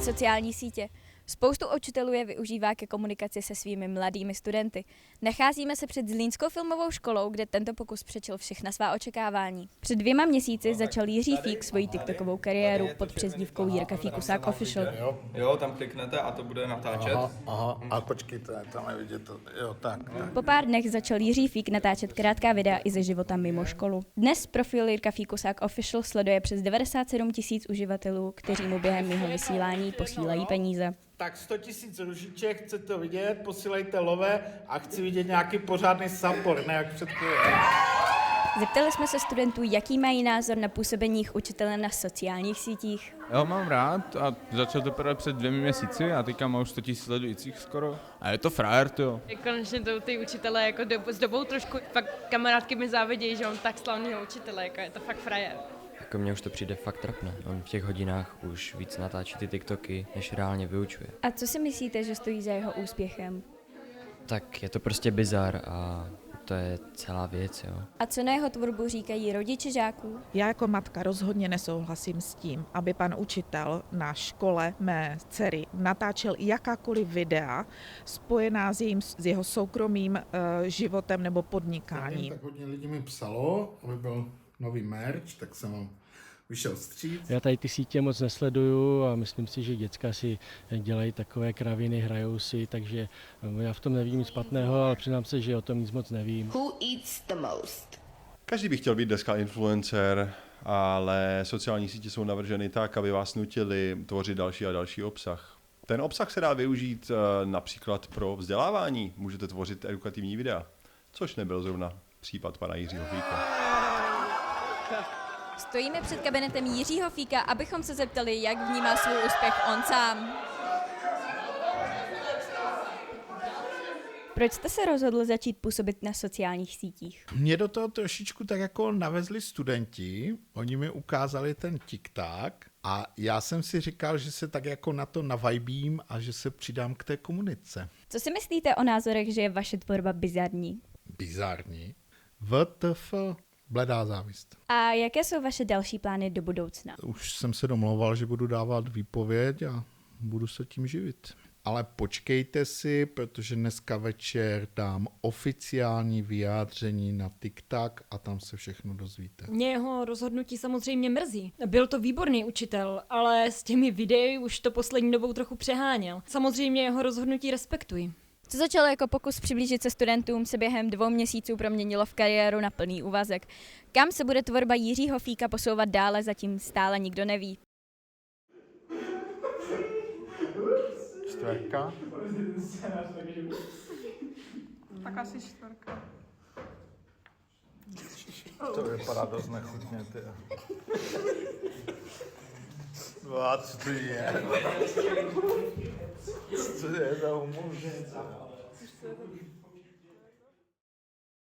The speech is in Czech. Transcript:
Sociální sítě. Spoustu učitelů je využívá ke komunikaci se svými mladými studenty. Nacházíme se před Zlínskou filmovou školou, kde tento pokus přečil všechna svá očekávání. Před 2 měsíci začal Jiří Fík svoji TikTokovou kariéru pod přezdívkou Jirka Fíkusák Official. Jo, tam kliknete a to bude natáčet. Aha, a počkejte, tam nevidíte to. Jo, tak. Po pár dnech začal Jiří Fík natáčet krátká videa i ze života mimo školu. Dnes profil Jirka Fíkusák Official sleduje přes 97 000 uživatelů, kteří mu během jeho vysílání posílají peníze. Tak 100 000 ružiček, chcete to vidět, posílejte love a chci vidět nějaký pořádný support, ne jak před chvílí. Zeptali jsme se studentů, jaký mají názor na působení jejich učitele na sociálních sítích. Jo, mám rád a začal to teprve před 2 měsíci a teďka mám už 100 000 sledujících skoro. A je to frajer, jo. Konečně to ty učitelé jako s dobou trošku, fakt kamarádky mi závidějí, že mám tak slavného učitele, jako je to fakt frajer. Jako mně už to přijde fakt trapné. On v těch hodinách už víc natáčí ty TikToky, než reálně vyučuje. A co si myslíte, že stojí za jeho úspěchem? Tak je to prostě bizar a to je celá věc, jo. A co na jeho tvorbu říkají rodiče žáků? Já jako matka rozhodně nesouhlasím s tím, aby pan učitel na škole mé dcery natáčel jakákoliv videa spojená s jeho soukromým životem nebo podnikáním. Tak hodně lidí mi psalo, aby byl nový merch, tak jsem vám vyšel vstříc. Já tady ty sítě moc nesleduju a myslím si, že děcka si dělají takové kraviny, hrajou si, takže já v tom nevím nic špatného, ale přiznám se, že o tom nic moc nevím. Who eats the most? Každý by chtěl být dneska influencer, ale sociální sítě jsou navrženy tak, aby vás nutili tvořit další a další obsah. Ten obsah se dá využít například pro vzdělávání. Můžete tvořit edukativní videa, což nebyl zrovna případ pana Jiřího Fíka. Stojíme před kabinetem Jiřího Fíka, abychom se zeptali, jak vnímá svůj úspěch on sám. Proč jste se rozhodl začít působit na sociálních sítích? Mě do toho trošičku tak jako navezli studenti, oni mi ukázali ten TikTok a já jsem si říkal, že se tak jako na to navajbím a že se přidám k té komunice. Co si myslíte o názorech, že je vaše tvorba bizarní? Bizarní? WTF? Bledá závist. A jaké jsou vaše další plány do budoucna? Už jsem se domlouval, že budu dávat výpověď a budu se tím živit. Ale počkejte si, protože dneska večer dám oficiální vyjádření na TikTok a tam se všechno dozvíte. Mě jeho rozhodnutí samozřejmě mrzí. Byl to výborný učitel, ale s těmi videi už to poslední dobou trochu přeháněl. Samozřejmě jeho rozhodnutí respektuji. Co začalo jako pokus přiblížit se studentům, se během 2 měsíců proměnilo v kariéru na plný úvazek. Kam se bude tvorba Jiřího Fíka posouvat dále, zatím stále nikdo neví. Čtvrtka? Tak asi 4. To vypadá dost nechutně, ty. A co to je? Co to je za humor?